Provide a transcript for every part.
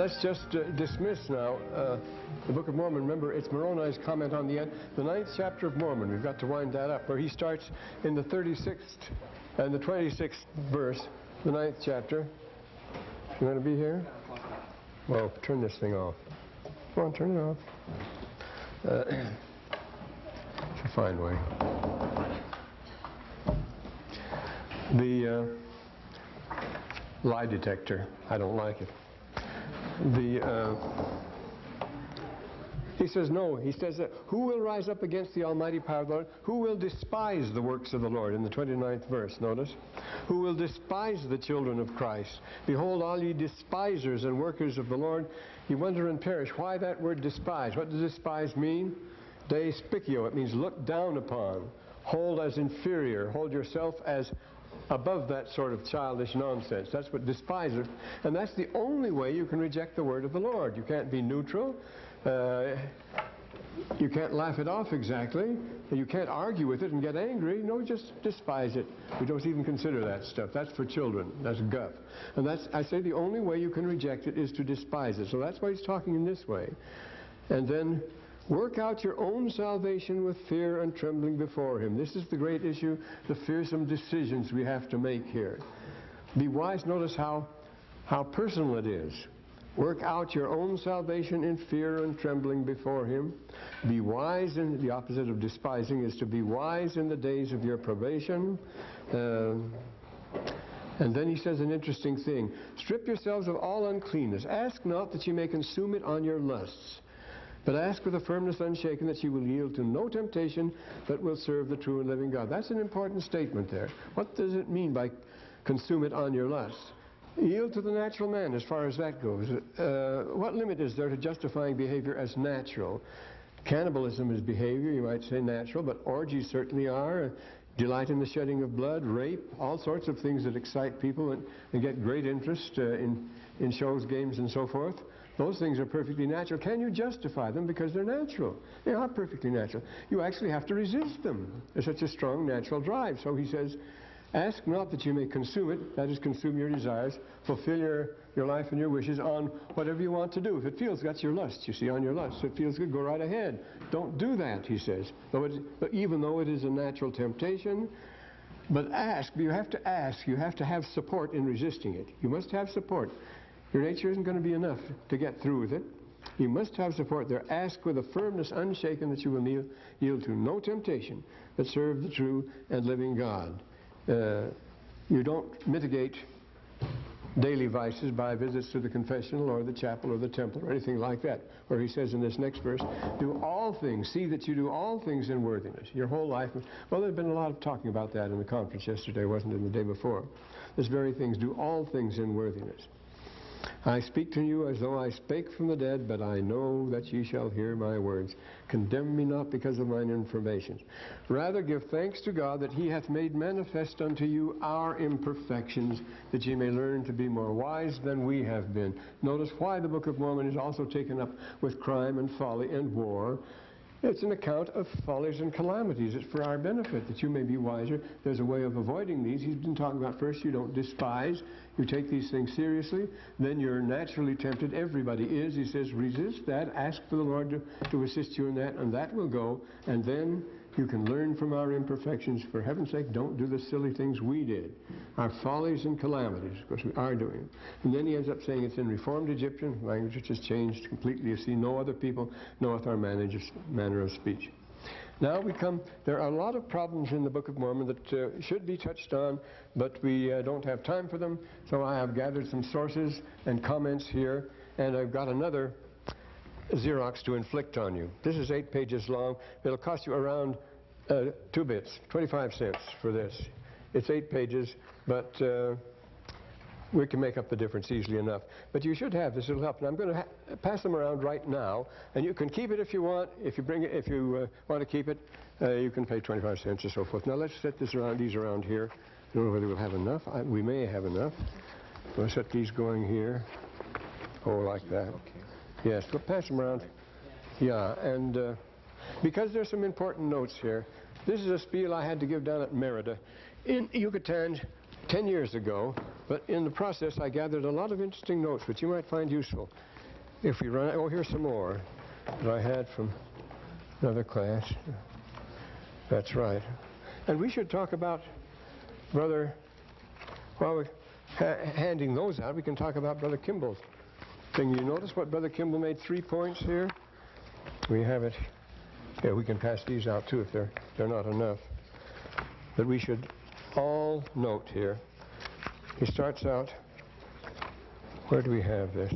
let's just dismiss now the Book of Mormon. Remember, it's Moroni's comment on the end. The 9th chapter of Mormon, we've got to wind that up, where he starts in the 36th and the 26th verse, the 9th chapter. You want to be here? Well, turn this thing off. Come on, turn it off. It's a fine way. The lie detector, I don't like it. He says, no, he says, who will rise up against the almighty power of the Lord? Who will despise the works of the Lord? In the 29th verse, notice. Who will despise the children of Christ? Behold, all ye despisers and workers of the Lord, ye wonder and perish. Why that word despise? What does despise mean? Despiccio, it means look down upon. Hold as inferior. Hold yourself as above that sort of childish nonsense. That's what despise is. And that's the only way you can reject the word of the Lord. You can't be neutral. You can't laugh it off exactly. You can't argue with it and get angry. No, just despise it. We don't even consider that stuff. That's for children. That's guff. And that's, I say, the only way you can reject it is to despise it. So that's why he's talking in this way. And then work out your own salvation with fear and trembling before him. This is the great issue, the fearsome decisions we have to make here. Be wise. Notice how personal it is. Work out your own salvation in fear and trembling before him. Be wise, and the opposite of despising is to be wise in the days of your probation. And then he says an interesting thing. Strip yourselves of all uncleanness. Ask not that you may consume it on your lusts, but ask with a firmness unshaken that you will yield to no temptation, but will serve the true and living God. That's an important statement there. What does it mean by consume it on your lusts? Yield to the natural man as far as that goes. What limit is there to justifying behavior as natural? Cannibalism is behavior, you might say natural, but orgies certainly are. Delight in the shedding of blood, rape, all sorts of things that excite people and get great interest in shows, games, and so forth. Those things are perfectly natural. Can you justify them? Because they're natural. They are perfectly natural. You actually have to resist them. There's such a strong natural drive. So he says, ask not that you may consume it, that is, consume your desires, fulfill your life and your wishes on whatever you want to do. If it feels, that's your lust, you see, on your lust. If it feels good, go right ahead. Don't do that, he says. But even though it is a natural temptation, but ask, you have to ask, you have to have support in resisting it. You must have support. Your nature isn't going to be enough to get through with it. You must have support there. Ask with a firmness unshaken that you will yield to no temptation, but serve the true and living God. You don't mitigate daily vices by visits to the confessional or the chapel or the temple or anything like that, where he says in this next verse, do all things, see that you do all things in worthiness. Your whole life. Well, there's been a lot of talking about that in the conference yesterday, wasn't it, the day before? This very things, do all things in worthiness. I speak to you as though I spake from the dead, but I know that ye shall hear my words. Condemn me not because of mine informations. Rather give thanks to God that he hath made manifest unto you our imperfections, that ye may learn to be more wise than we have been. Notice why the Book of Mormon is also taken up with crime and folly and war. It's an account of follies and calamities. It's for our benefit, that you may be wiser. There's a way of avoiding these. He's been talking about first, you don't despise. You take these things seriously. Then you're naturally tempted. Everybody is. He says, resist that. Ask for the Lord to assist you in that, and that will go. And then you can learn from our imperfections. For heaven's sake, don't do the silly things we did. Our follies and calamities, of course, we are doing them. And then he ends up saying it's in Reformed Egyptian, language which has changed completely. You see, no other people knoweth our manner of speech. Now we come, there are a lot of problems in the Book of Mormon that should be touched on, but we don't have time for them. So I have gathered some sources and comments here, and I've got another Xerox to inflict on you. This is 8 pages long. It'll cost you around 2 bits, 25 cents for this. It's 8 pages, but we can make up the difference easily enough. But you should have this. It'll help. And I'm going to pass them around right now, and you can keep it if you want. If you bring it, if you want to keep it, you can pay 25 cents or so forth. Now let's set these around here. I don't know whether we'll have enough. We may have enough. We'll set these going here. Oh, like that. Okay. Yes, we'll pass them around. Yeah, and because there's some important notes here. This is a spiel I had to give down at Merida in Yucatan 10 years ago, but in the process I gathered a lot of interesting notes which you might find useful. if we run, oh, here's some more that I had from another class. That's right. And we should talk about Brother, while we're handing those out, we can talk about Brother Kimball's thing. You notice what Brother Kimball made 3 points here? We have it. Yeah, we can pass these out too if they're not enough. But we should all note here. He starts out, where do we have this?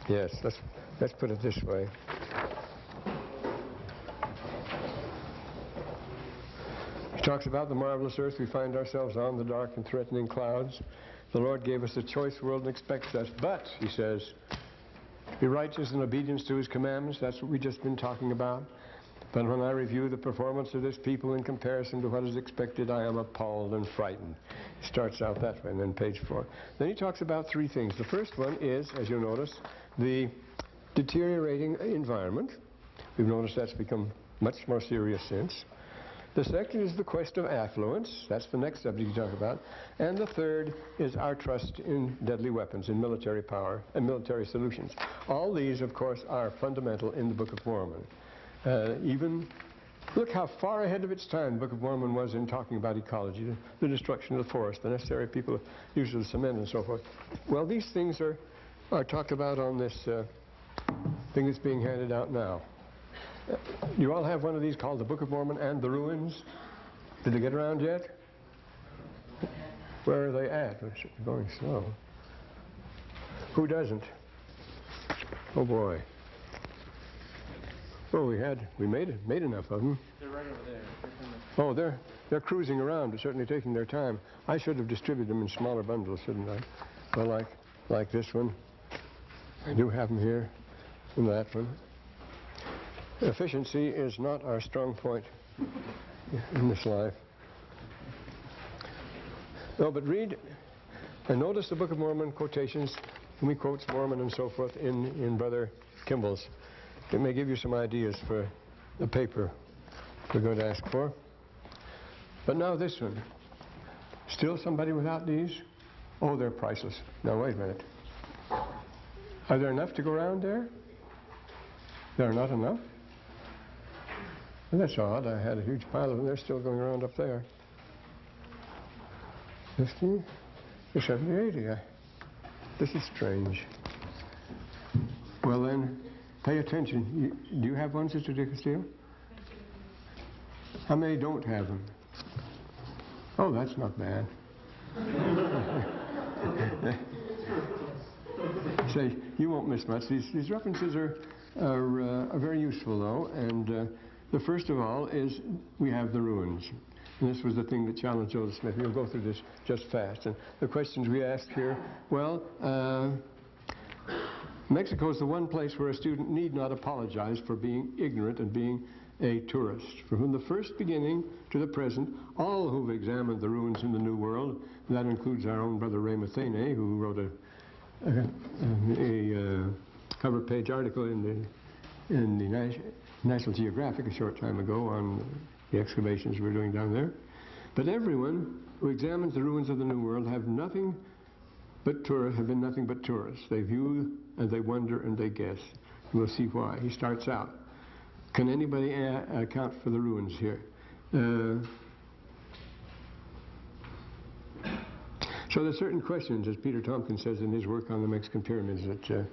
Yes, let's put it this way. He talks about the marvelous earth we find ourselves on, the dark and threatening clouds. The Lord gave us a choice world and expects us. But, he says, be righteous in obedience to his commandments. That's what we've just been talking about. But when I review the performance of this people in comparison to what is expected, I am appalled and frightened. He starts out that way, and then page 4. Then he talks about 3 things. The first one is, as you'll notice, the deteriorating environment. We've noticed that's become much more serious since. The second is the quest of affluence. That's the next subject you talk about. And the third is our trust in deadly weapons, in military power and military solutions. All these, of course, are fundamental in the Book of Mormon. Even, look how far ahead of its time the Book of Mormon was in talking about ecology, the destruction of the forest, the necessary people, use of cement and so forth. Well, these things are talked about on this thing that's being handed out now. You all have one of these called the Book of Mormon and the Ruins. Did they get around yet? Where are they at? They're going slow. Who doesn't? Oh boy. Oh, we made enough of them. They're right over there. Oh, they're cruising around, but certainly taking their time. I should have distributed them in smaller bundles, shouldn't I? Well, like this one. I do have them here, and that one. Efficiency is not our strong point in this life. No, but read and notice the Book of Mormon quotations, when we quotes Mormon and so forth in Brother Kimball's. It may give you some ideas for the paper we're going to ask for. But now this one. Still somebody without these? Oh, they're priceless. Now, wait a minute. Are there enough to go around there? There are not enough? Well, that's odd. I had a huge pile of them. They're still going around up there. 50, 70, 80. This is strange. Well, then, pay attention. Do you have one, Sister Dickersteele? How many don't have them? Oh, that's not bad. Say, you won't miss much. These references are very useful, though. And the first of all is we have the ruins. And this was the thing that challenged Joseph Smith. We'll go through this just fast. And the questions we asked here, well, Mexico is the one place where a student need not apologize for being ignorant and being a tourist. From the first beginning to the present, all who've examined the ruins in the New World, and that includes our own brother Ray Mathene, who wrote a cover page article in the National Geographic a short time ago on the excavations we're doing down there. But everyone who examines the ruins of the New World have been nothing but tourists. They view and they wonder and they guess. We'll see why. He starts out. Can anybody account for the ruins here? So there's certain questions, as Peter Tompkins says in his work on the Mexican pyramids, that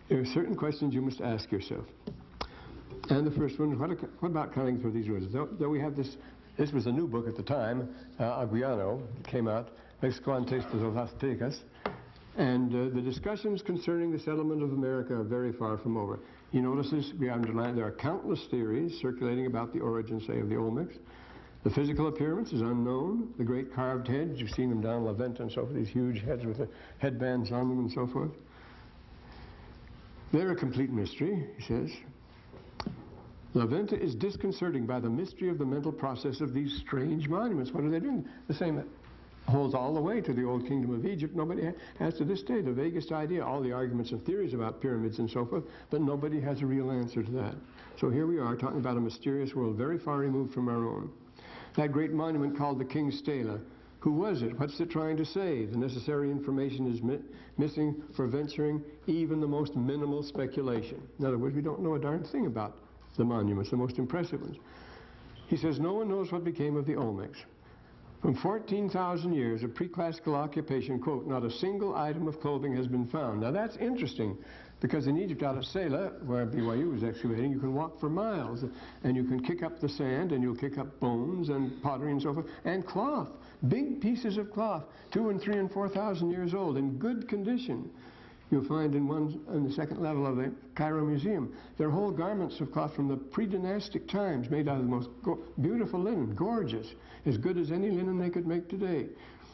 there are certain questions you must ask yourself. And the first one, what about counting through these ruins? Though we have this was a new book at the time, Aguiano, came out, Mexico Antes de los Aztecas, and the discussions concerning the settlement of America are very far from over. You notice this, we underline, there are countless theories circulating about the origin, say, of the Olmecs. The physical appearance is unknown. The great carved heads, you've seen them down La Venta and so forth, these huge heads with the headbands on them and so forth. They're a complete mystery, he says. La Venta is disconcerting by the mystery of the mental process of these strange monuments. What are they doing? The same that holds all the way to the old kingdom of Egypt. Nobody has to this day the vaguest idea, all the arguments and theories about pyramids and so forth, but nobody has a real answer to that. So here we are talking about a mysterious world very far removed from our own. That great monument called the King's Stela, Who was it? What's it trying to say? The necessary information is missing for venturing even the most minimal speculation. In other words, we don't know a darn thing about the monuments, the most impressive ones. He says, no one knows what became of the Olmecs. From 14,000 years of pre-classical occupation, quote, not a single item of clothing has been found. Now that's interesting, because in Egypt, out at Sela, where BYU was excavating, you can walk for miles, and you can kick up the sand, and you'll kick up bones and pottery and so forth, and cloth, big pieces of cloth, 2,000 and 3,000 and 4,000 years old, in good condition. You'll find in the second level of the Cairo Museum, there are whole garments of cloth from the pre-dynastic times, made out of the most beautiful linen, gorgeous, as good as any linen they could make today.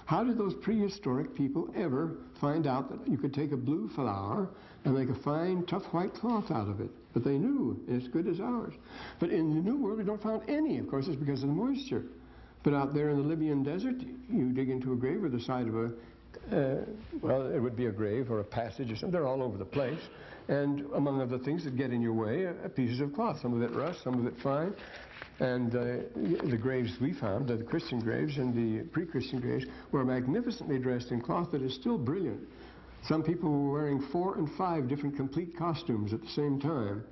How did those prehistoric people ever find out that you could take a blue flower and make a fine, tough white cloth out of it? But they knew, and it's good as ours. But in the New World, we don't find any. Of course, it's because of the moisture. But out there in the Libyan desert, you dig into a grave or the side of a well, it would be a grave or a passage or something. They're all over the place. And among other things that get in your way, pieces of cloth. Some of it rust, some of it fine. And the graves we found, the Christian graves and the pre-Christian graves, were magnificently dressed in cloth that is still brilliant. Some people were wearing 4 and 5 different complete costumes at the same time.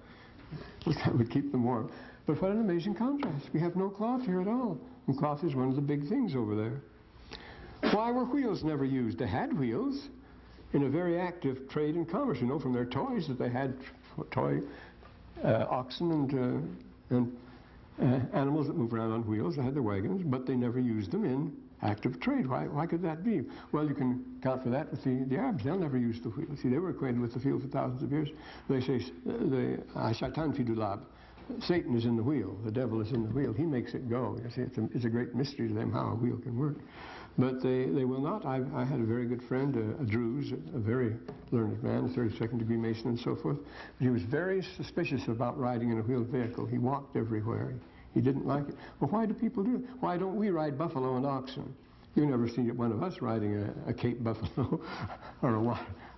That would keep them warm. But what an amazing contrast. We have no cloth here at all. And cloth is one of the big things over there. Why were wheels never used? They had wheels in a very active trade and commerce. You know, from their toys that they had toy oxen and animals that move around on wheels. They had their wagons, but they never used them in active trade. Why could that be? Well, you can account for that with the Arabs. They'll never use the wheel. See, they were acquainted with the field for thousands of years. They say, Shaitan fi dulab. Satan is in the wheel. The devil is in the wheel. He makes it go. You see, it's a great mystery to them how a wheel can work. But they will not. I had a very good friend, a Druze, a very learned man, a 32nd degree Mason and so forth. But he was very suspicious about riding in a wheeled vehicle. He walked everywhere. He didn't like it. Well, why do people do it? Why don't we ride buffalo and oxen? You've never seen one of us riding a Cape buffalo or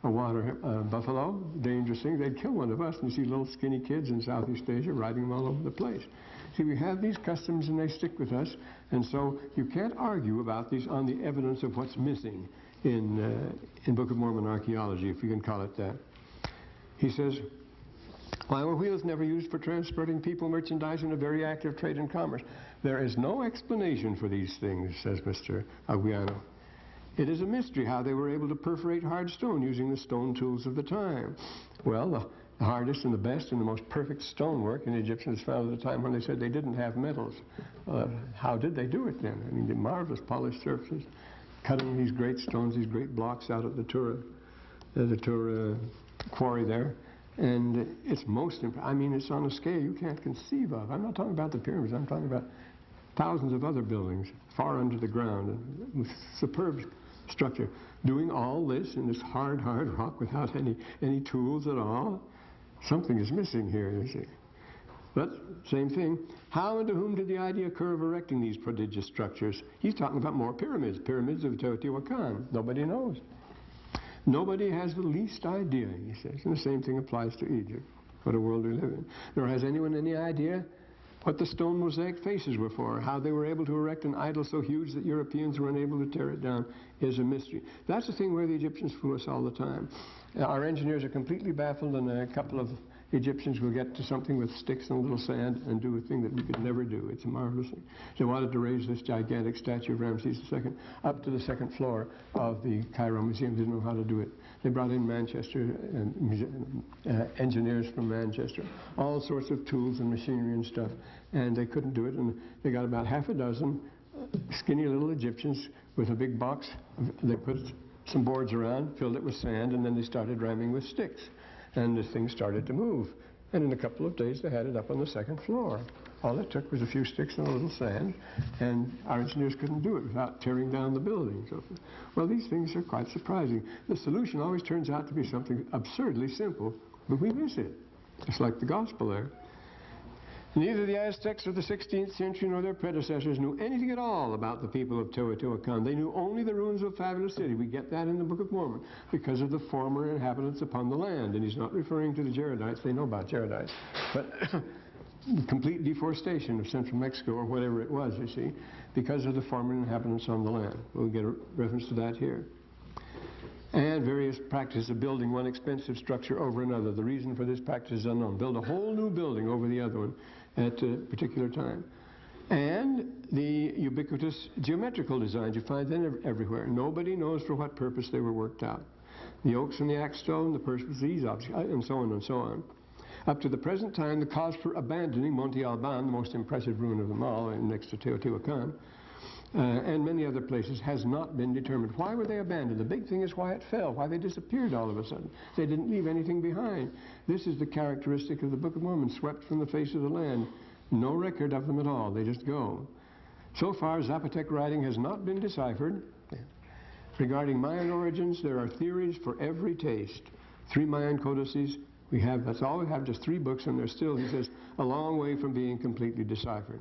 a water buffalo. Dangerous thing. They'd kill one of us. And you see little skinny kids in Southeast Asia riding them all over the place. See, we have these customs and they stick with us, and so you can't argue about these on the evidence of what's missing in Book of Mormon archaeology, if you can call it that. He says, why were wheels never used for transporting people, merchandise, in a very active trade and commerce? There is no explanation for these things, says Mr. Aguiano. It is a mystery how they were able to perforate hard stone using the stone tools of the time. Well, the hardest and the best and the most perfect stonework in the Egyptians found at a time when they said they didn't have metals. How did they do it then? I mean, the marvelous polished surfaces, cutting these great stones, these great blocks out at the Tura quarry there. And it's most impressive. I mean, it's on a scale you can't conceive of. I'm not talking about the pyramids. I'm talking about thousands of other buildings far under the ground and with superb structure. Doing all this in this hard rock without any tools at all. Something is missing here, you see. But, same thing. How and to whom did the idea occur of erecting these prodigious structures? He's talking about more pyramids. Pyramids of Teotihuacan. Nobody knows. Nobody has the least idea, he says. And the same thing applies to Egypt. What a world we live in. Nor has anyone any idea what the stone mosaic faces were for. How they were able to erect an idol so huge that Europeans were unable to tear it down is a mystery. That's the thing where the Egyptians fool us all the time. Our engineers are completely baffled, and a couple of Egyptians will get to something with sticks and a little sand and do a thing that we could never do. It's a marvelous thing. They wanted to raise this gigantic statue of Ramses II up to the second floor of the Cairo Museum. Didn't know how to do it. They brought in Manchester engineers from Manchester, all sorts of tools and machinery and stuff, and they couldn't do it. And they got about half a dozen skinny little Egyptians with a big box. They put some boards around, filled it with sand, and then they started ramming with sticks. And this thing started to move. And in a couple of days, they had it up on the second floor. All it took was a few sticks and a little sand, and our engineers couldn't do it without tearing down the building. So, well, these things are quite surprising. The solution always turns out to be something absurdly simple, but we miss it. Just like the gospel there. Neither the Aztecs of the 16th century nor their predecessors knew anything at all about the people of Teotihuacan. They knew only the ruins of a fabulous city. We get that in the Book of Mormon because of the former inhabitants upon the land. And he's not referring to the Jaredites. They know about Jaredites. But complete deforestation of central Mexico, or whatever it was, you see, because of the former inhabitants on the land. We'll get a reference to that here. And various practices of building one expensive structure over another. The reason for this practice is unknown. Build a whole new building over the other one at a particular time. And the ubiquitous geometrical designs, you find them everywhere. Nobody knows for what purpose they were worked out. The oaks and the axe stone, the purpose of these objects, and so on and so on. Up to the present time, the cause for abandoning Monte Alban, the most impressive ruin of them all, next to Teotihuacan, and many other places, has not been determined. Why were they abandoned? The big thing is why it fell, why they disappeared all of a sudden. They didn't leave anything behind. This is the characteristic of the Book of Mormon, swept from the face of the land. No record of them at all. They just go. So far, Zapotec writing has not been deciphered. Regarding Mayan origins, there are theories for every taste. 3 Mayan codices. That's all we have, just 3 books, and they're still, he says, a long way from being completely deciphered.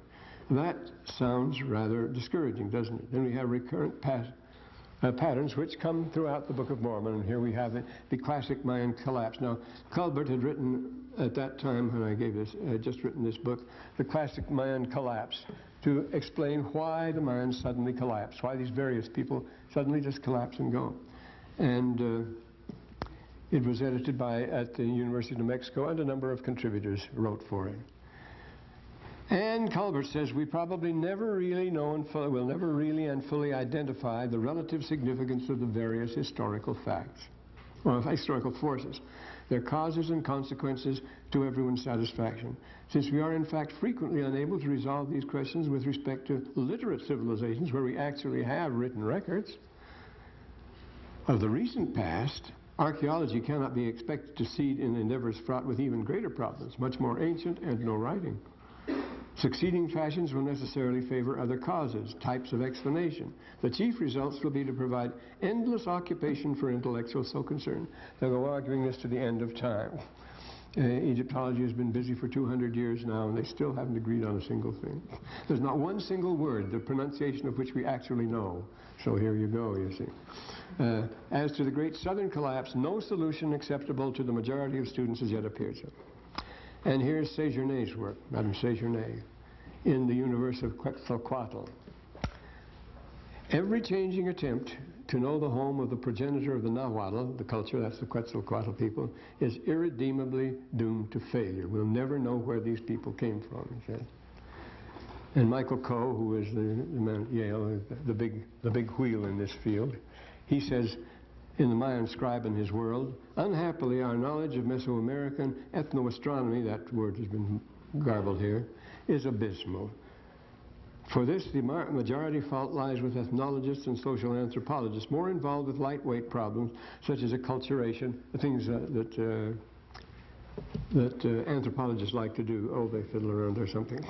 That sounds rather discouraging, doesn't it? Then we have recurrent patterns which come throughout the Book of Mormon, and here we have the classic Mayan collapse. Now, Culbert had written at that time when I gave this, had just written this book, the classic Mayan collapse, to explain why the Mayans suddenly collapsed, why these various people suddenly just collapse and go. And it was edited at the University of New Mexico, and a number of contributors wrote for it. And Culbert says we probably never really know and will never really and fully identify the relative significance of the various historical facts, or historical forces, their causes and consequences to everyone's satisfaction, since we are in fact frequently unable to resolve these questions with respect to literate civilizations where we actually have written records of the recent past. Archaeology cannot be expected to succeed in endeavors fraught with even greater problems, much more ancient and no writing. Succeeding fashions will necessarily favor other causes, types of explanation. The chief results will be to provide endless occupation for intellectuals so concerned. They'll go arguing this to the end of time. Egyptology has been busy for 200 years now, and they still haven't agreed on a single thing. There's not one single word, the pronunciation of which we actually know. So here you go, you see. As to the great southern collapse, no solution acceptable to the majority of students has yet appeared. And here's Séjourné's work, Madame Séjourné, in the universe of Quetzalcoatl. Every changing attempt to know the home of the progenitor of the Nahuatl, the culture, that's the Quetzalcoatl people, is irredeemably doomed to failure. We'll never know where these people came from, he said. And Michael Coe, who is the man at Yale, the big wheel in this field, he says, in the Mayan scribe and his world, unhappily our knowledge of Mesoamerican ethnoastronomy, that word has been garbled here, is abysmal. For this, the majority fault lies with ethnologists and social anthropologists, more involved with lightweight problems such as acculturation, the things that anthropologists like to do. Oh, they fiddle around or something.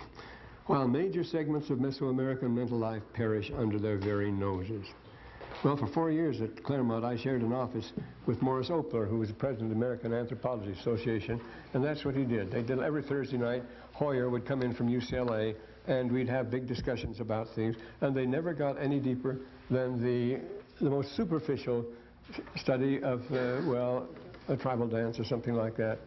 While major segments of Mesoamerican mental life perish under their very noses. Well, for 4 years at Claremont, I shared an office with Morris Opler, who was the president of the American Anthropology Association, and that's what he did. They did every Thursday night. Hoyer would come in from UCLA, and we'd have big discussions about things, and they never got any deeper than the most superficial study of, well, a tribal dance or something like that,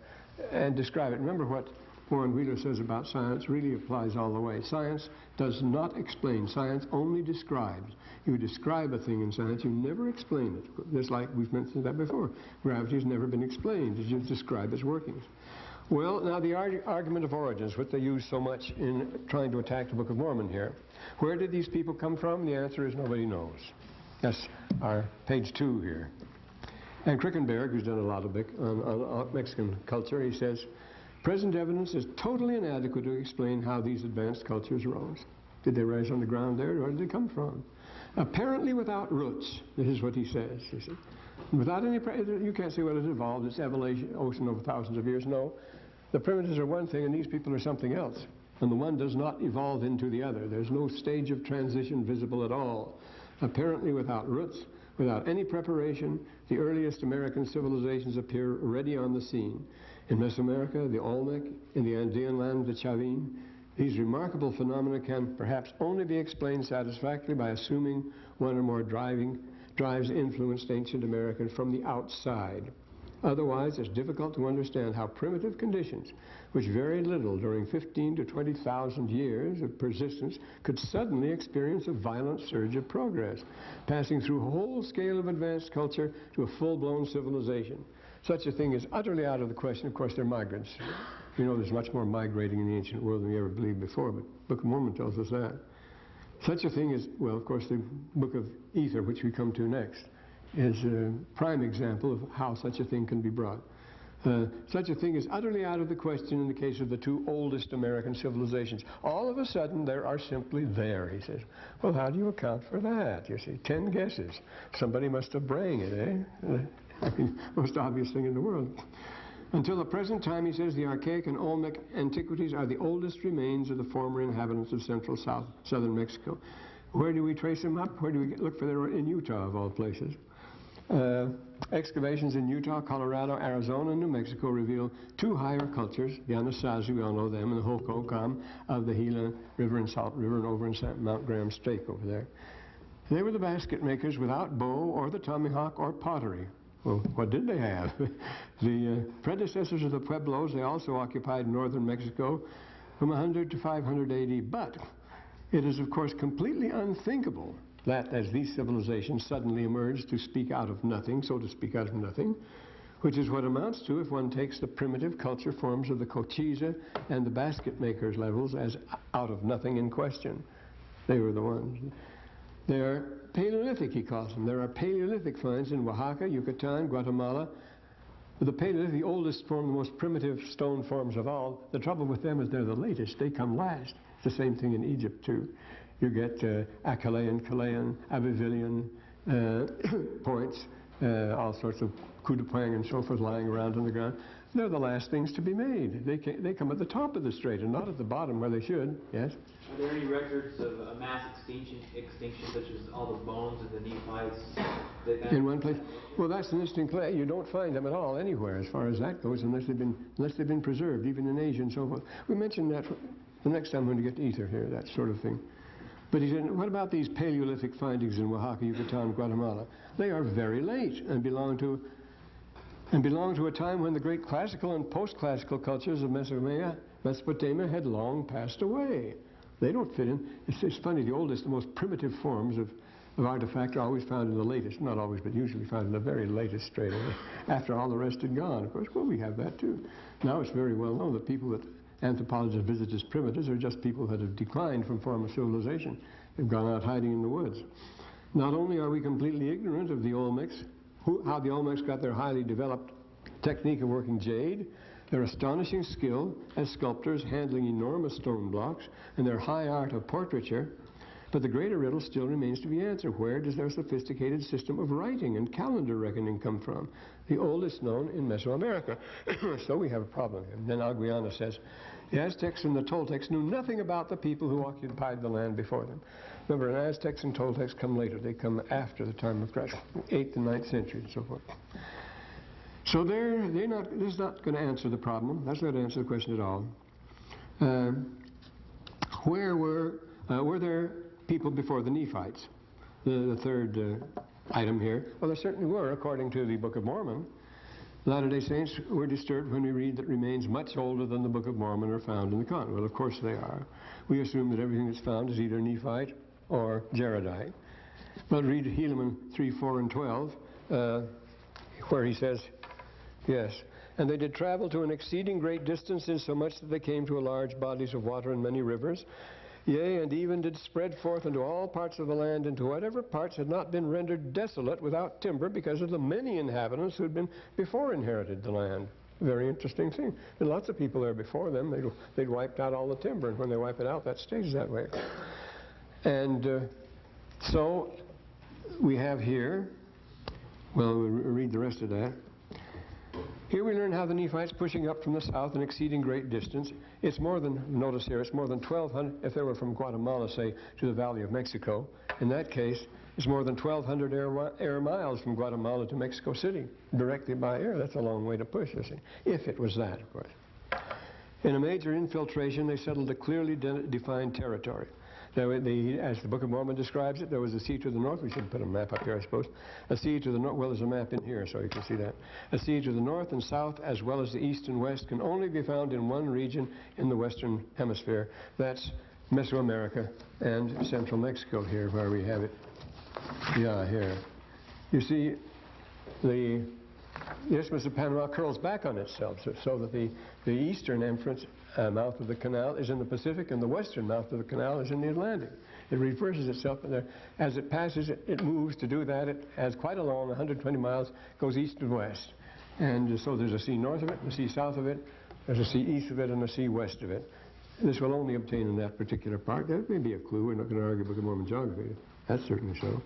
and describe it. Remember what Warren Wheeler says about science really applies all the way. Science does not explain. Science only describes. You describe a thing in science, you never explain it. Just like we've mentioned that before. Gravity has never been explained. You just describe its workings. Well, now the argument of origins, what they use so much in trying to attack the Book of Mormon here. Where did these people come from? The answer is nobody knows. That's our page 2 here. And Krickenberg, who's done a lot of on Mexican culture, he says, present evidence is totally inadequate to explain how these advanced cultures rose. Did they rise on the ground there, or where did they come from? Apparently without roots, this is what he says. You see. Without any, you can't say, well, it evolved, it's evolution over thousands of years. No, the primitives are one thing, and these people are something else. And the one does not evolve into the other. There's no stage of transition visible at all. Apparently without roots, without any preparation, the earliest American civilizations appear ready on the scene. In Mesoamerica, the Olmec, in the Andean land, the Chavin, these remarkable phenomena can perhaps only be explained satisfactorily by assuming one or more drives influenced ancient Americans from the outside. Otherwise, it's difficult to understand how primitive conditions, which varied little during 15 to 20,000 years of persistence, could suddenly experience a violent surge of progress, passing through a whole scale of advanced culture to a full-blown civilization. Such a thing is utterly out of the question. Of course, they're migrants. You know, there's much more migrating in the ancient world than we ever believed before, but the Book of Mormon tells us that. Such a thing is, well, of course, the Book of Ether, which we come to next, is a prime example of how such a thing can be brought. Such a thing is utterly out of the question in the case of the two oldest American civilizations. All of a sudden, they are simply there, he says. Well, how do you account for that? You see, 10 guesses. Somebody must have brained it, eh? Most obvious thing in the world. Until the present time, he says, the archaic and Olmec antiquities are the oldest remains of the former inhabitants of central southern Mexico. Where do we trace them up? Where do we look for them? In Utah, of all places. Excavations in Utah, Colorado, Arizona, and New Mexico reveal two higher cultures, the Anasazi, we all know them, and the Hohokam of the Gila River and Salt River and over in Mount Graham Stake over there. They were the basket makers without bow or the tomahawk or pottery. Well, what did they have? The predecessors of the Pueblos, they also occupied northern Mexico from 100 to 500 AD, but it is, of course, completely unthinkable that as these civilizations suddenly emerged to speak out of nothing, so to speak out of nothing, which is what amounts to if one takes the primitive culture forms of the Cochise and the basket makers levels as out of nothing in question. They were the ones. They are Paleolithic, he calls them. There are Paleolithic finds in Oaxaca, Yucatan, Guatemala. The Paleolithic, the oldest form, the most primitive stone forms of all. The trouble with them is they're the latest. They come last. It's the same thing in Egypt, too. You get Achalaean, Chilean, Abyssinian points, all sorts of Kudupang and so forth lying around on the ground. They're the last things to be made. They come at the top of the strait and not at the bottom where they should. Yes? Are there any records of a mass extinction such as all the bones of the Nephites? In one place? Well, that's an interesting clay. You don't find them at all anywhere as far as that goes unless they've been preserved, even in Asia and so forth. We mentioned that the next time when we get to Ether here, that sort of thing. But he said, what about these Paleolithic findings in Oaxaca, Yucatan, Guatemala? They are very late and belong to a time when the great classical and post-classical cultures of Mesopotamia had long passed away. They don't fit in. It's funny, the oldest, the most primitive forms of artifact are always found in the latest, not always, but usually found in the very latest strata, after all the rest had gone. Of course, well, we have that too. Now it's very well known that people that anthropologists visit as primitives are just people that have declined from former civilization. They've gone out hiding in the woods. Not only are we completely ignorant of the Olmecs, how the Olmecs got their highly developed technique of working jade, their astonishing skill as sculptors handling enormous stone blocks, and their high art of portraiture, but the greater riddle still remains to be answered. Where does their sophisticated system of writing and calendar reckoning come from? The oldest known in Mesoamerica. So we have a problem here. Then Aguiana says, the Aztecs and the Toltecs knew nothing about the people who occupied the land before them. Remember, Aztecs and Toltecs come later. They come after the time of Christ, 8th and 9th century and so forth. So this is not going to answer the problem. That's not going to answer the question at all. Where were there people before the Nephites? The third item here. Well, there certainly were, according to the Book of Mormon. Latter-day Saints were disturbed when we read that remains much older than the Book of Mormon are found in the continent. Well, of course they are. We assume that everything that's found is either Nephite or Jaredite. But read Helaman 3, 4, and 12, where he says, yes, and they did travel to an exceeding great distance, insomuch that they came to large bodies of water and many rivers. Yea, and even did spread forth into all parts of the land, into whatever parts had not been rendered desolate without timber, because of the many inhabitants who had been before inherited the land. Very interesting thing. And lots of people there before them, they'd wiped out all the timber, and when they wipe it out, that stays that way. And so we have here, well, we'll read the rest of that. Here we learn how the Nephites pushing up from the south an exceeding great distance. It's more than, notice here, it's more than 1,200, if they were from Guatemala, say, to the Valley of Mexico. In that case, it's more than 1,200 air miles from Guatemala to Mexico City, directly by air. That's a long way to push, you see, if it was that, of course. In a major infiltration, they settled a clearly defined territory. Now, as the Book of Mormon describes it, there was a sea to the north. We should put a map up here, I suppose. A sea to the north. Well, there's a map in here, so you can see that. A sea to the north and south, as well as the east and west, can only be found in one region in the western hemisphere. That's Mesoamerica and central Mexico here, where we have it. Yeah, here. You see, the Isthmus of Panama curls back on itself, so that the eastern entrance mouth of the canal is in the Pacific, and the western mouth of the canal is in the Atlantic. It reverses itself, and as it passes, it moves to do that. It has quite a long, 120 miles, goes east and west. And so there's a sea north of it, a sea south of it, there's a sea east of it, and a sea west of it. And this will only obtain in that particular part. That may be a clue. We're not going to argue Book of Mormon geography. That's certainly so.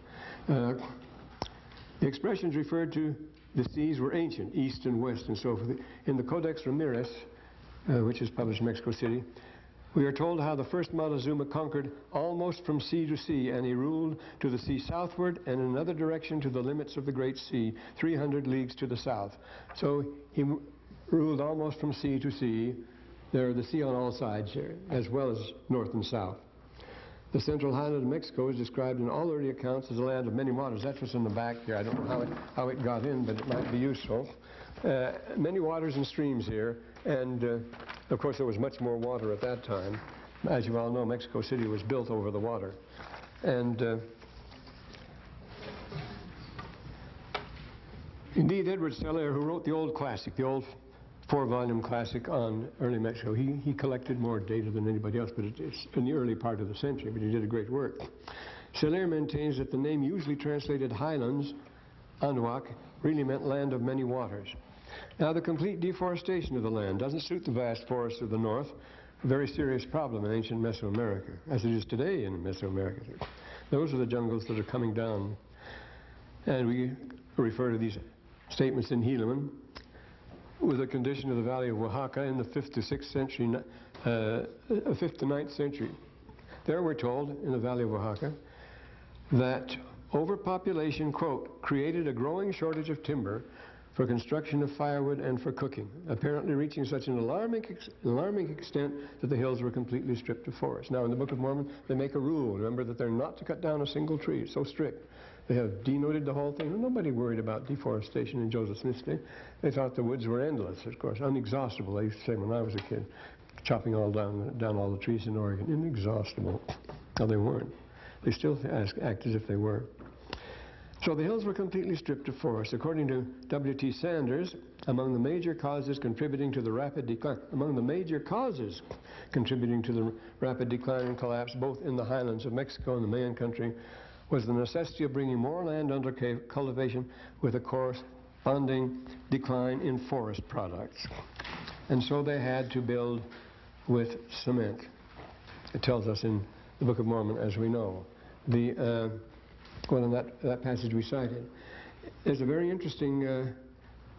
The expressions referred to the seas were ancient, east and west, and so forth. In the Codex Ramirez, which is published in Mexico City, we are told how the first Montezuma conquered almost from sea to sea, and he ruled to the sea southward and in another direction to the limits of the Great Sea, 300 leagues to the south. So he ruled almost from sea to sea. There are the sea on all sides here, as well as north and south. The central highland of Mexico is described in all early accounts as a land of many waters. That's what's in the back here. I don't know how it got in, but it might be useful. Many waters and streams here, and of course there was much more water at that time. As you all know, Mexico City was built over the water. And indeed, Edward Celler, who wrote the old classic, the old 4-volume classic on early Mexico, he collected more data than anybody else, but it's in the early part of the century, but he did a great work. Celler maintains that the name usually translated highlands, Anahuac, really meant land of many waters. Now, the complete deforestation of the land doesn't suit the vast forests of the north, a very serious problem in ancient Mesoamerica, as it is today in Mesoamerica. Those are the jungles that are coming down. And we refer to these statements in Helaman, with a condition of the valley of Oaxaca in the 5th to 6th century, 5th to 9th century. There we're told, in the valley of Oaxaca, that overpopulation, quote, created a growing shortage of timber for construction of firewood and for cooking, apparently reaching such an alarming extent that the hills were completely stripped of forest. Now, in the Book of Mormon, they make a rule, remember, that they're not to cut down a single tree. It's so strict. They have denoted the whole thing. Nobody worried about deforestation in Joseph Smith's day. They thought the woods were endless, of course, inexhaustible. I used to say when I was a kid, chopping all down all the trees in Oregon, inexhaustible. No, they weren't. They still act as if they were. So the hills were completely stripped of forest. According to W.T. Sanders, among the major causes contributing to the rapid decline, and collapse both in the highlands of Mexico and the Mayan country, was the necessity of bringing more land under cultivation with a corresponding decline in forest products. And so they had to build with cement. It tells us in the Book of Mormon, as we know. Well, in that passage we cited, there's a very interesting,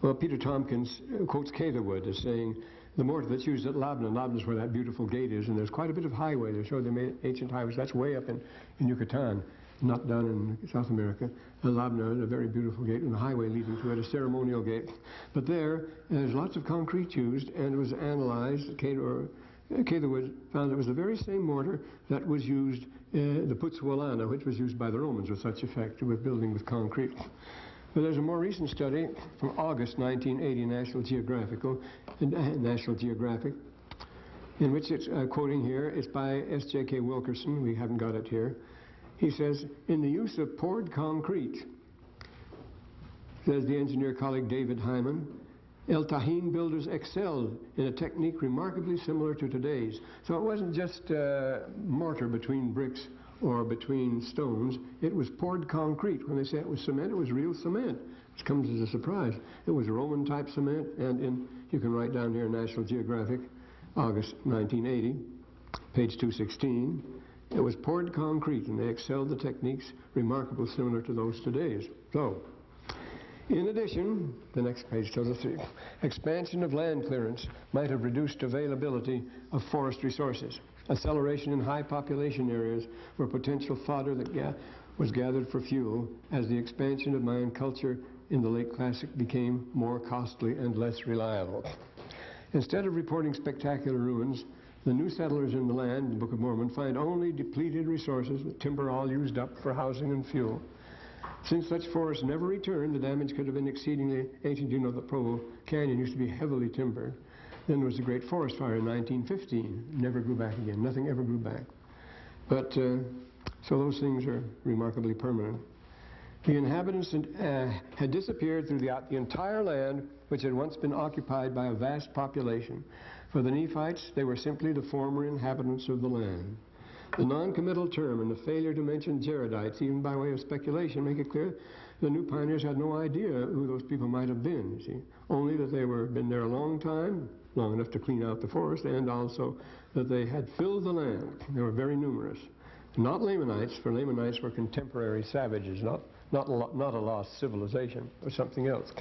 well, Peter Tompkins quotes Catherwood as saying, the mortar that's used at Labna, Labna is where that beautiful gate is, and there's quite a bit of highway. They show they made ancient highways. That's way up in Yucatan, not down in South America. Labna is a very beautiful gate, and the highway leading to it, a ceremonial gate. But there's lots of concrete used, and it was analyzed. Catherwood found it was the very same mortar that was used, the Putzwalana, which was used by the Romans with such effect, with building with concrete. But there's a more recent study from August 1980, National Geographic, in which it's quoting here. It's by S.J.K. Wilkerson. We haven't got it here. He says, in the use of poured concrete, says the engineer colleague David Hyman, El Tajín builders excelled in a technique remarkably similar to today's. So it wasn't just mortar between bricks or between stones. It was poured concrete. When they say it was cement, it was real cement. This comes as a surprise. It was Roman type cement, and you can write down here, National Geographic, August 1980, page 216. It was poured concrete, and they excelled the techniques remarkably similar to those today's. So, in addition, the next page tells us the expansion of land clearance might have reduced availability of forest resources. Acceleration in high population areas where potential fodder that was gathered for fuel, as the expansion of Mayan culture in the late Classic became more costly and less reliable. Instead of reporting spectacular ruins, the new settlers in the land, the Book of Mormon, find only depleted resources, with timber all used up for housing and fuel. Since such forests never returned, the damage could have been exceedingly ancient. You know, the Provo Canyon used to be heavily timbered. Then there was the Great Forest Fire in 1915. Never grew back again. Nothing ever grew back. But, so those things are remarkably permanent. The inhabitants had disappeared throughout the entire land, which had once been occupied by a vast population. For the Nephites, they were simply the former inhabitants of the land. The non-committal term and the failure to mention Jaredites, even by way of speculation, make it clear the new pioneers had no idea who those people might have been, you see. Only that they were been there a long time, long enough to clean out the forest, and also that they had filled the land. They were very numerous. Not Lamanites, for Lamanites were contemporary savages, not a lost civilization, or something else.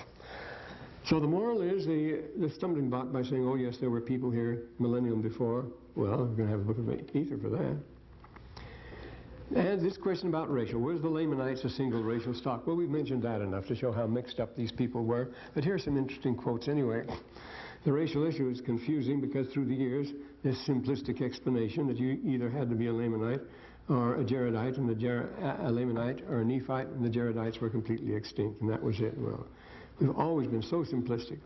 So the moral is the stumbling block by saying, oh yes, there were people here millennium before. Well, we're going to have a book of ether for that. And this question about racial, was the Lamanites a single racial stock? Well, we've mentioned that enough to show how mixed up these people were. But here's some interesting quotes anyway. The racial issue is confusing because through the years, this simplistic explanation that you either had to be a Lamanite or a Jaredite, and a Lamanite or a Nephite, and the Jaredites were completely extinct, and that was it. Well, we've always been so simplistic.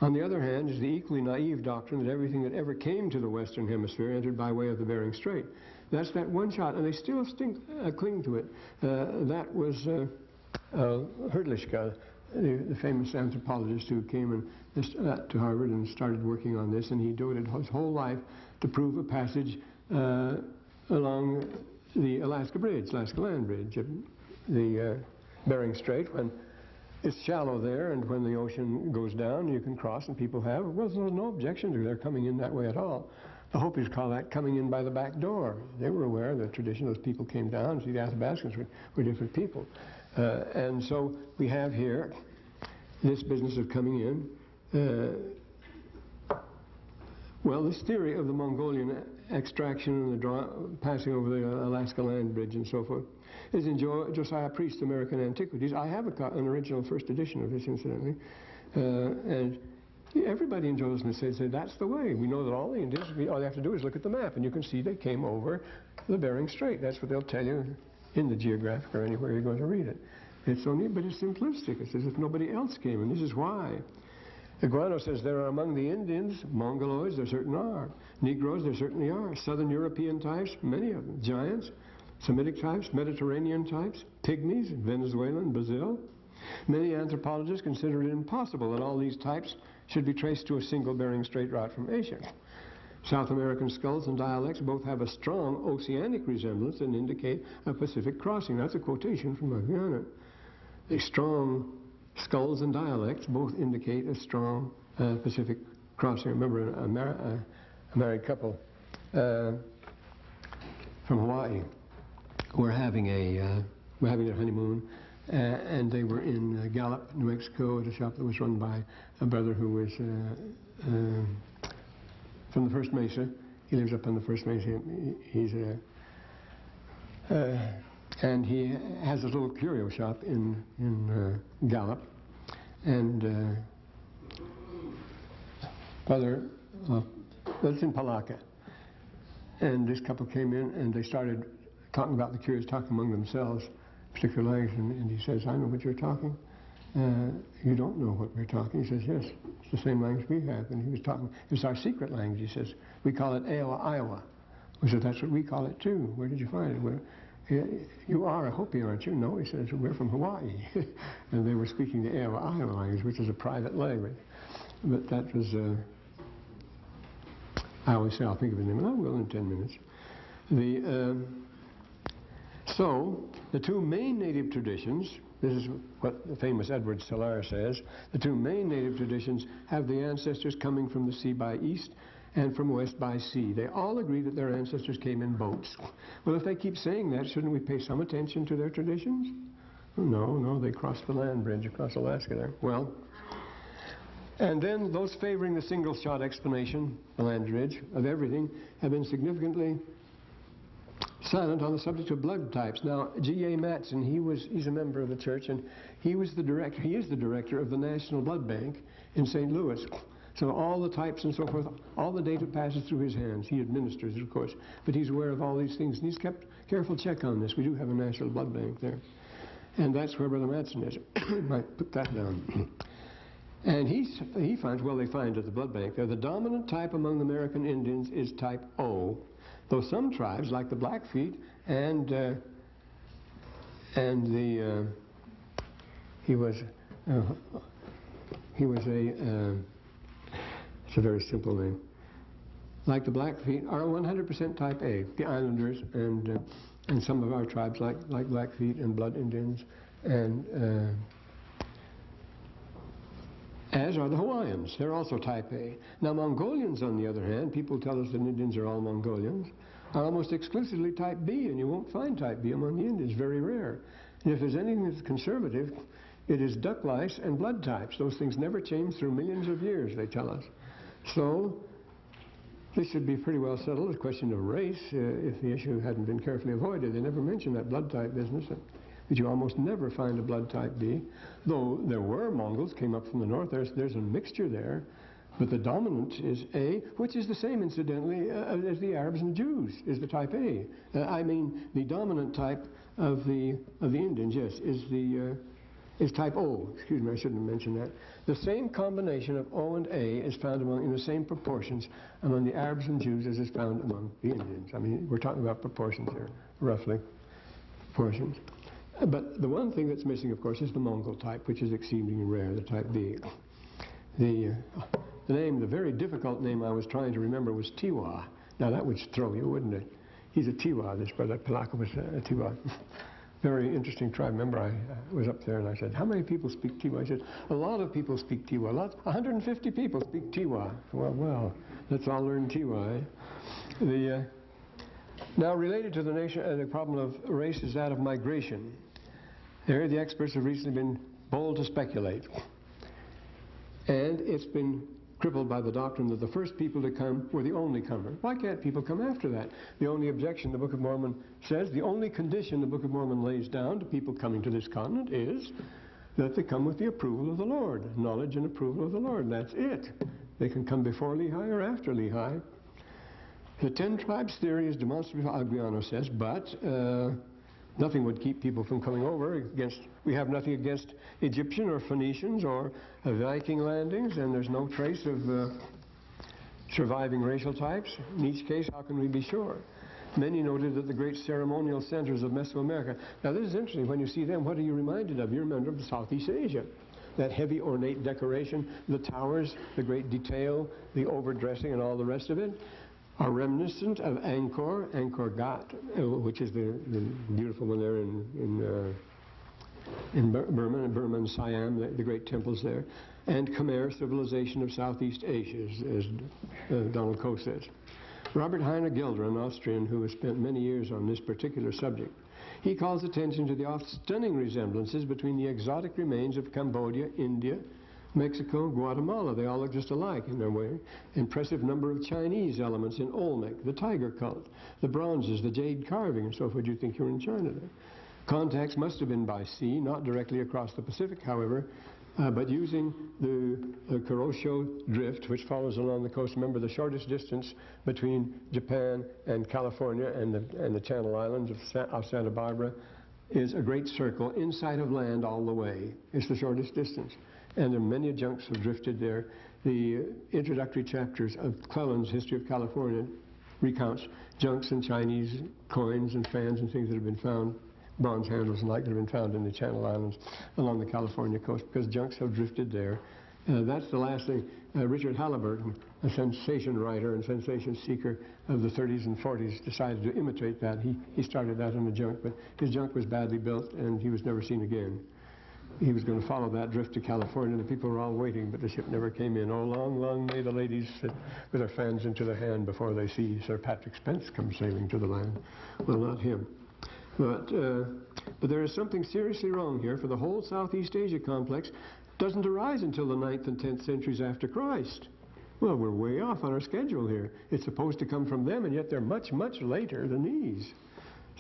On the other hand is the equally naive doctrine that everything that ever came to the Western Hemisphere entered by way of the Bering Strait. That's that one shot, and they still cling to it. That was Hrdlicka, the famous anthropologist who came to Harvard and started working on this, and he devoted his whole life to prove a passage along the Alaska Land Bridge, the Bering Strait, when it's shallow there, and when the ocean goes down, you can cross, and people have. Well, there's no objection to their coming in that way at all. The Hopis call that coming in by the back door. They were aware of the tradition. Those people came down. See, the Athabascans were different people. And so we have here this business of coming in. Well, this theory of the Mongolian extraction and the passing over the Alaska Land Bridge and so forth is in Josiah Priest's American Antiquities. I have an original first edition of this, incidentally. And everybody in Joseph said that's the way. We know that all the Indians, all they have to do is look at the map, and you can see they came over the Bering Strait. That's what they'll tell you in the Geographic or anywhere you're going to read it. It's so neat, but it's simplistic. It's as if nobody else came, and this is why. Iguano says there are among the Indians, Mongoloids, there certainly are. Negroes, there certainly are. Southern European types, many of them. Giants, Semitic types, Mediterranean types, Pygmies, Venezuelan, Brazil. Many anthropologists consider it impossible that all these types should be traced to a single Bering Strait route from Asia. South American skulls and dialects both have a strong oceanic resemblance and indicate a Pacific crossing. That's a quotation from Iguano. The strong skulls and dialects both indicate a strong Pacific crossing. I remember a married couple from Hawaii were having their honeymoon, and they were in Gallup, New Mexico, at a shop that was run by a brother who was from the First Mesa. He lives up on the First Mesa. He's and he has a little curio shop in Gallup, and that's in Palaca. And this couple came in, and they started talking about the curios, talking among themselves, particular language, and he says, I know what you're talking. You don't know what we're talking. He says, yes, it's the same language we have. And he was talking, it's our secret language. He says, we call it Iowa. We said, that's what we call it too. Where did you find it? You are a Hopi, aren't you? No, he says, we're from Hawaii. And they were speaking the Iowa language, which is a private language. But that was, I always say I'll think of his name, and I will in 10 minutes. So, the two main native traditions, this is what the famous Edward Salar says, the two main native traditions have the ancestors coming from the sea by east and from west by sea. They all agree that their ancestors came in boats. Well, if they keep saying that, shouldn't we pay some attention to their traditions? No, they crossed the land bridge across Alaska there. Well, and then those favoring the single-shot explanation, the land bridge, of everything, have been significantly silent on the subject of blood types. Now, G.A. Matson, he's a member of the church, and he is the director of the National Blood Bank in St. Louis. So all the types and so forth, all the data passes through his hands. He administers it, of course, but he's aware of all these things, and he's kept careful check on this. We do have a national blood bank there, and that's where Brother Madsen is. Might put that down. And he finds, well, they find at the blood bank there, the dominant type among the American Indians is type O, though some tribes, like the Blackfeet and he was it's a very simple name. Like the Blackfeet are 100% type A, the Islanders and some of our tribes like Blackfeet and Blood Indians, and as are the Hawaiians. They're also type A. Now Mongolians, on the other hand, people tell us that Indians are all Mongolians, are almost exclusively type B, and you won't find type B among the Indians, very rare. And if there's anything that's conservative, it is duck lice and blood types. Those things never change through millions of years, they tell us. So this should be pretty well settled. It's a question of race, if the issue hadn't been carefully avoided. They never mention that blood type business, but you almost never find a blood type B, though there were Mongols came up from the north. There's a mixture there, but the dominant is A, which is the same, incidentally, as the Arabs and Jews, is the type A. I mean, the dominant type of the Indians, yes, is type O. Excuse me, I shouldn't have mentioned that. The same combination of O and A is found in the same proportions among the Arabs and Jews as is found among the Indians. I mean, we're talking about proportions here, roughly, proportions. But the one thing that's missing, of course, is the Mongol type, which is exceedingly rare, the type B. The very difficult name I was trying to remember was Tiwa. Now that would throw you, wouldn't it? He's a Tiwa, this brother Palaka was a Tiwa. Very interesting tribe. Remember, I was up there and I said, how many people speak Tiwa? He said, a lot of people speak Tiwa. 150 people speak Tiwa. Well, let's all learn Tiwa, eh? Now, related to the problem of race is that of migration. There, the experts have recently been bold to speculate. And it's been crippled by the doctrine that the first people to come were the only comers. Why can't people come after that? The only objection the Book of Mormon says, the only condition the Book of Mormon lays down to people coming to this continent is that they come with the approval of the Lord, knowledge and approval of the Lord, and that's it. They can come before Lehi or after Lehi. The 10 tribes theory is demonstrative, Agriano says, but nothing would keep people from coming over. We have nothing against Egyptian or Phoenicians or Viking landings, and there's no trace of surviving racial types. In each case, how can we be sure? Many noted that the great ceremonial centers of Mesoamerica. Now this is interesting. When you see them, what are you reminded of? You're reminded of Southeast Asia. That heavy ornate decoration, the towers, the great detail, the overdressing and all the rest of it, are reminiscent of Angkor, Angkor Wat, which is the beautiful one there in Burma and Siam, the great temples there, and Khmer civilization of Southeast Asia, as Donald Coe says. Robert Heine Gilder, an Austrian who has spent many years on this particular subject, he calls attention to the oft-stunning resemblances between the exotic remains of Cambodia, India, Mexico, Guatemala. They all look just alike in their way. Impressive number of Chinese elements in Olmec, the tiger cult, the bronzes, the jade carving, and so forth. You'd think you were in China there. Contacts must have been by sea, not directly across the Pacific, however, but using the Kuroshio drift, which follows along the coast. Remember, the shortest distance between Japan and California and the Channel Islands of Santa Barbara is a great circle inside of land all the way. It's the shortest distance. And there are many junks have drifted there. The introductory chapters of Cleland's History of California recounts junks and Chinese coins and fans and things that have been found, bronze handles and like that have been found in the Channel Islands along the California coast, because junks have drifted there. That's the last thing. Richard Halliburton, a sensation writer and sensation seeker of the 30s and 40s, decided to imitate that. He started that in a junk, but his junk was badly built and he was never seen again. He was going to follow that drift to California, and the people were all waiting, but the ship never came in. Oh, long, long may the ladies sit with their fans into their hand before they see Sir Patrick Spence come sailing to the land. Well, not him. But there is something seriously wrong here, for the whole Southeast Asia complex doesn't arise until the 9th and 10th centuries after Christ. Well, we're way off on our schedule here. It's supposed to come from them, and yet they're much, much later than these.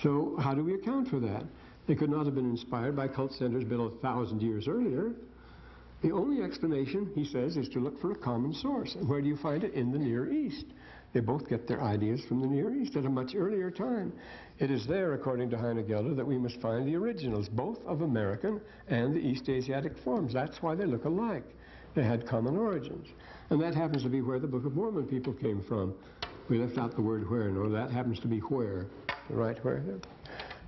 So how do we account for that? They could not have been inspired by cult centers built 1,000 years earlier. The only explanation, he says, is to look for a common source. And where do you find it? In the Near East. They both get their ideas from the Near East at a much earlier time. It is there, according to Heinegelder, that we must find the originals, both of American and the East Asiatic forms. That's why they look alike. They had common origins. And that happens to be where the Book of Mormon people came from. We left out the word where. No, that happens to be where. Right where there.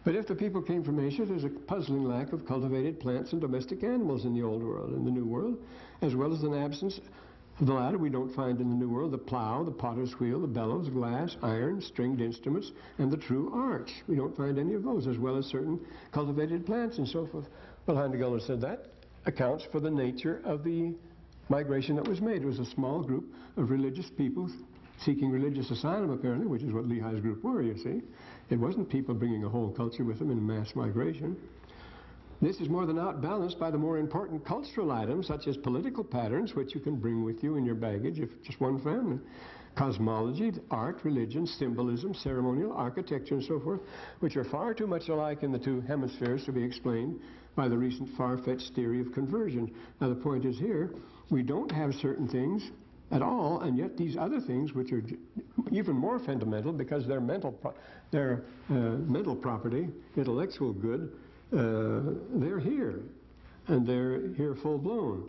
But if the people came from Asia, there's a puzzling lack of cultivated plants and domestic animals in the Old World. In the New World, as well as an absence of the latter, we don't find in the New World the plow, the potter's wheel, the bellows, glass, iron, stringed instruments, and the true arch. We don't find any of those, as well as certain cultivated plants and so forth. Well, Heidegger said that accounts for the nature of the migration that was made. It was a small group of religious people seeking religious asylum, apparently, which is what Lehi's group were, you see. It wasn't people bringing a whole culture with them in mass migration. This is more than outbalanced by the more important cultural items, such as political patterns, which you can bring with you in your baggage if just one family. Cosmology, art, religion, symbolism, ceremonial, architecture, and so forth, which are far too much alike in the two hemispheres to be explained by the recent far-fetched theory of conversion. Now, the point is here, we don't have certain things at all, and yet these other things, which are even more fundamental because they're mental property, intellectual good, they're here, and they're here full-blown.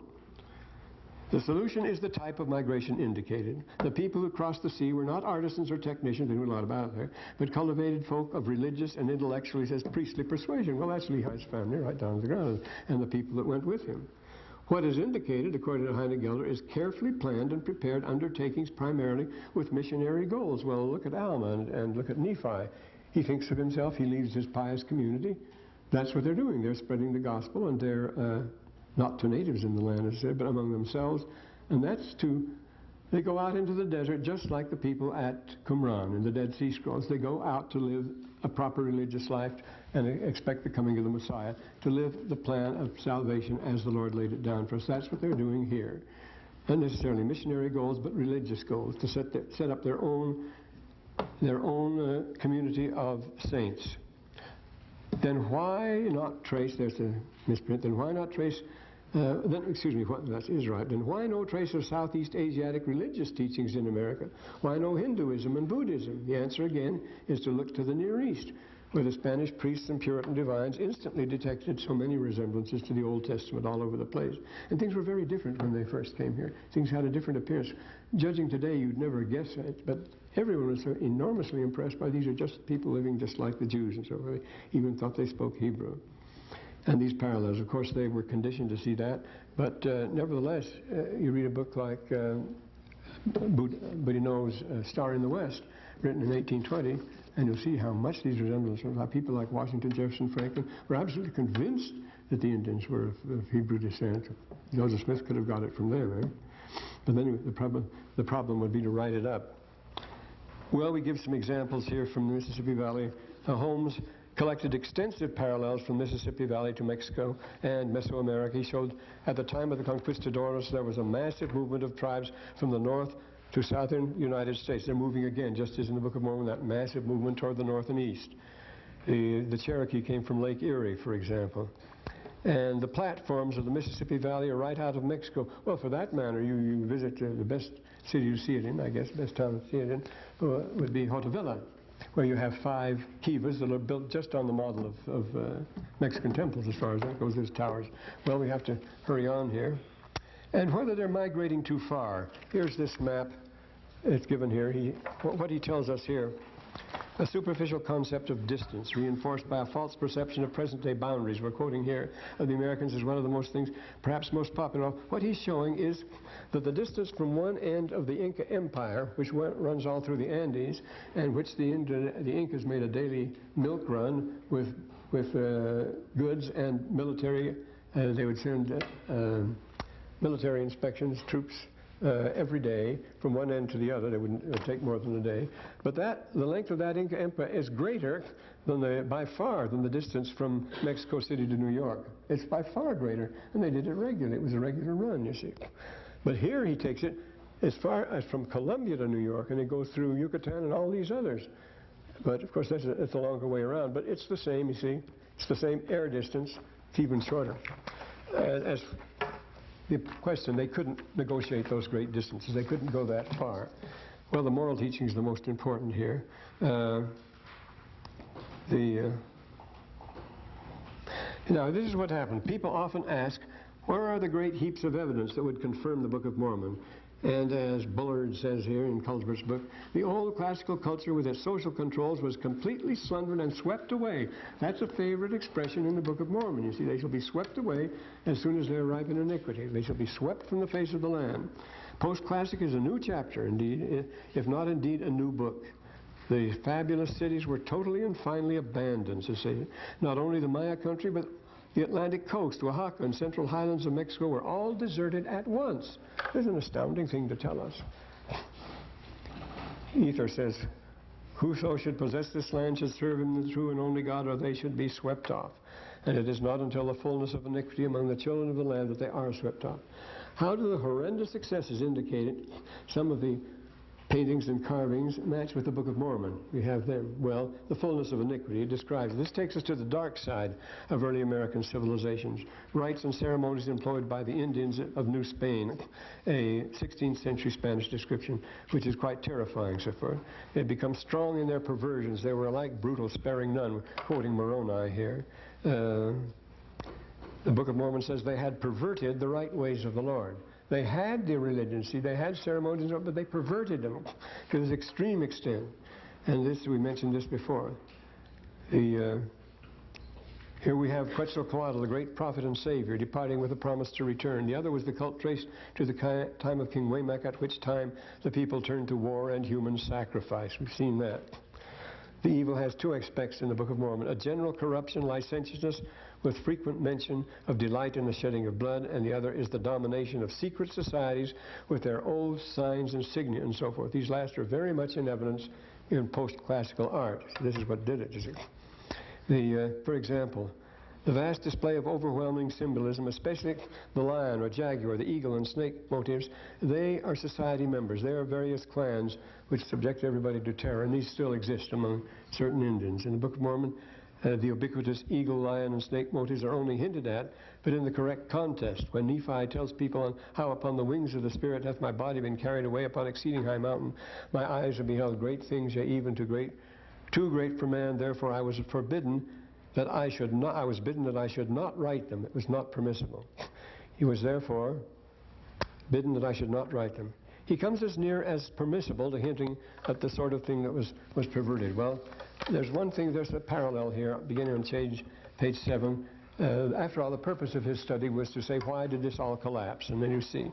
The solution is the type of migration indicated. The people who crossed the sea were not artisans or technicians, they knew a lot about it there, but cultivated folk of religious and intellectually, says, priestly persuasion. Well, that's Lehi's family right down to the ground, and the people that went with him. What is indicated, according to Heidegger, is carefully planned and prepared undertakings primarily with missionary goals. Well, look at Alma and look at Nephi. He thinks of himself, he leaves his pious community. That's what they're doing. They're spreading the gospel, and they're not to natives in the land, as I said, but among themselves. And that's they go out into the desert just like the people at Qumran in the Dead Sea Scrolls. They go out to live a proper religious life and expect the coming of the Messiah, to live the plan of salvation as the Lord laid it down for us. That's what they're doing here. Not necessarily missionary goals, but religious goals, to set up their own community of saints. Then why not trace, there's a misprint, then why not trace, that is right, then why no trace of Southeast Asiatic religious teachings in America? Why no Hinduism and Buddhism? The answer again is to look to the Near East, where the Spanish priests and Puritan divines instantly detected so many resemblances to the Old Testament all over the place. And things were very different when they first came here. Things had a different appearance. Judging today, you'd never guess it, but everyone was so enormously impressed by these are just people living just like the Jews and so forth. They even thought they spoke Hebrew. And these parallels, of course, they were conditioned to see that. But nevertheless, you read a book like Boudinot's Star in the West, written in 1820, and you'll see how much these resemblances, how people like Washington, Jefferson, Franklin were absolutely convinced that the Indians were of Hebrew descent. Joseph Smith could have got it from them, eh? But then the problem would be to write it up. Well, we give some examples here from the Mississippi Valley. Holmes collected extensive parallels from Mississippi Valley to Mexico and Mesoamerica. He showed at the time of the conquistadores there was a massive movement of tribes from the north to southern United States. They're moving again, just as in the Book of Mormon, that massive movement toward the north and east. The Cherokee came from Lake Erie, for example. And the platforms of the Mississippi Valley are right out of Mexico. Well, for that matter, you visit the best city to see it in, I guess, best town to see it in, would be Hotavilla, where you have 5 kivas that are built just on the model of Mexican temples, as far as that goes. There's towers. Well, we have to hurry on here. And whether they're migrating too far, here's this map. It's given here. What he tells us here, a superficial concept of distance reinforced by a false perception of present-day boundaries. We're quoting here of the Americans as one of the most things, perhaps most popular. What he's showing is that the distance from one end of the Inca Empire, which runs all through the Andes, and which the Incas made a daily milk run with goods and military, they would send military inspections, troops, every day from one end to the other. It would take more than a day. But the length of that Inca Empire is greater than by far than the distance from Mexico City to New York. It's by far greater, and they did it regularly. It was a regular run, you see. But here he takes it as far as from Colombia to New York, and it goes through Yucatan and all these others. But of course, it's a longer way around. But it's the same, you see. It's the same air distance. It's even shorter. the question, they couldn't negotiate those great distances. They couldn't go that far. Well, the moral teaching is the most important here. Now, this is what happened. People often ask, where are the great heaps of evidence that would confirm the Book of Mormon? And as Bullard says here in Culbert's book, the old classical culture with its social controls was completely sundered and swept away. That's a favorite expression in the Book of Mormon. You see, they shall be swept away as soon as they are ripe in iniquity. They shall be swept from the face of the land. Post-classic is a new chapter, indeed, if not indeed a new book. The fabulous cities were totally and finally abandoned, to say. Not only the Maya country, but the Atlantic coast, Oaxaca, and central highlands of Mexico were all deserted at once. There's an astounding thing to tell us. Ether says, whoso should possess this land should serve him the true and only God, or they should be swept off. And it is not until the fullness of iniquity among the children of the land that they are swept off. How do the horrendous successes indicated? Some of the paintings and carvings match with the Book of Mormon. We have them. Well, the fullness of iniquity describes. This takes us to the dark side of early American civilizations. Rites and ceremonies employed by the Indians of New Spain, a 16th century Spanish description, which is quite terrifying so far. It becomes strong in their perversions. They were alike brutal, sparing none, quoting Moroni here. The Book of Mormon says they had perverted the right ways of the Lord. They had the religion, see, they had ceremonies, but they perverted them to this extreme extent. And this, we mentioned this before. Here we have Quetzalcoatl, the great prophet and savior, departing with a promise to return. The other was the cult traced to the time of King Waymak, at which time the people turned to war and human sacrifice. We've seen that. The evil has two aspects in the Book of Mormon: a general corruption, licentiousness, with frequent mention of delight in the shedding of blood, and the other is the domination of secret societies with their oaths, signs, insignia, and so forth. These last are very much in evidence in post-classical art. So this is what did it, you see. For example, the vast display of overwhelming symbolism, especially the lion or jaguar, the eagle and snake motifs, they are society members. They are various clans which subject everybody to terror, and these still exist among certain Indians. In the Book of Mormon, the ubiquitous eagle, lion, and snake motifs are only hinted at, but in the correct context. When Nephi tells people on how upon the wings of the Spirit hath my body been carried away upon exceeding high mountain, my eyes have beheld great things, yea, even too great for man, therefore I was bidden that I should not write them. It was not permissible. He was therefore bidden that I should not write them. He comes as near as permissible to hinting at the sort of thing that was perverted. Well, there's one thing, there's a parallel here, beginning on page 7. After all, the purpose of his study was to say, why did this all collapse? And then you see,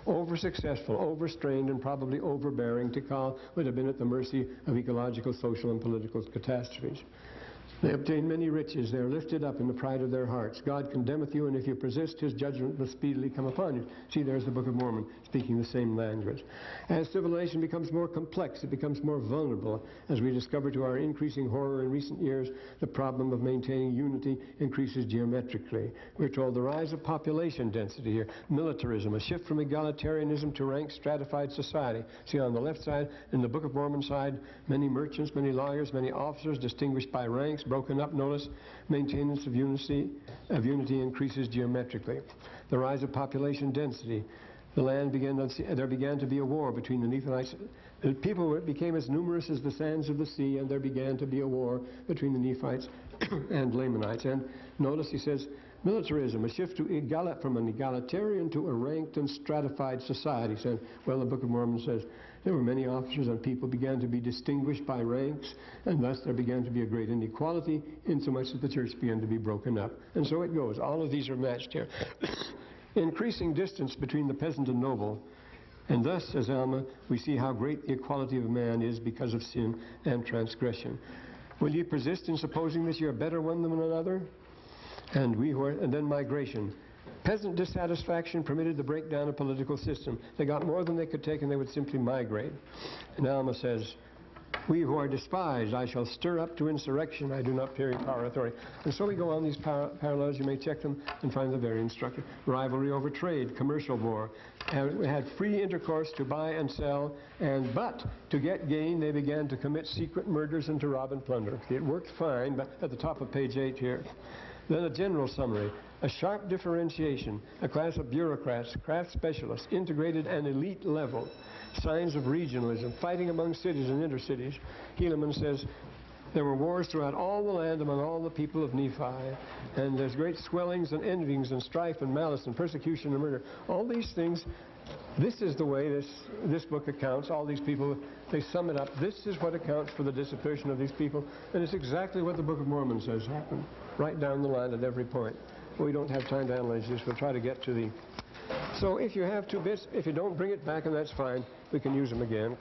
over-successful, overstrained, and probably overbearing, Tikal would have been at the mercy of ecological, social, and political catastrophes. They obtain many riches. They are lifted up in the pride of their hearts. God condemneth you, and if you persist, his judgment will speedily come upon you. See, there's the Book of Mormon speaking the same language. As civilization becomes more complex, it becomes more vulnerable. As we discover to our increasing horror in recent years, the problem of maintaining unity increases geometrically. We're told the rise of population density here, militarism, a shift from egalitarianism to rank stratified society. See, on the left side, in the Book of Mormon side, many merchants, many lawyers, many officers distinguished by ranks, broken up. Notice, maintenance of unity increases geometrically. The rise of population density. There began to be a war between the Nephites. The people became as numerous as the sands of the sea, and there began to be a war between the Nephites and Lamanites. And notice he says, militarism, a shift to from an egalitarian to a ranked and stratified society. And, well, the Book of Mormon says there were many officers, and people began to be distinguished by ranks, and thus there began to be a great inequality, insomuch that the church began to be broken up. And so it goes. All of these are matched here. Increasing distance between the peasant and noble. And thus, says Alma, we see how great the equality of man is because of sin and transgression. Will ye persist in supposing that you are better one than another? And then migration. Peasant dissatisfaction permitted the breakdown of political system. They got more than they could take, and they would simply migrate. And Alma says, we who are despised, I shall stir up to insurrection. I do not fear power authority. And so we go on these parallels. You may check them and find them very instructive. Rivalry over trade, commercial war. We had free intercourse to buy and sell, but to get gain, they began to commit secret murders and to rob and plunder. It worked fine, but at the top of page 8 here, Then a general summary, a sharp differentiation, a class of bureaucrats, craft specialists, integrated and elite level, signs of regionalism, fighting among cities and intercities. Helaman says, there were wars throughout all the land among all the people of Nephi, and there's great swellings and envyings and strife and malice and persecution and murder. All these things, this is the way this book accounts. All these people, they sum it up. This is what accounts for the dispersion of these people, and it's exactly what the Book of Mormon says happened, right down the line at every point. We don't have time to analyze this. We'll try to get to the... So if you have 2 bits, if you don't bring it back, and that's fine, we can use them again.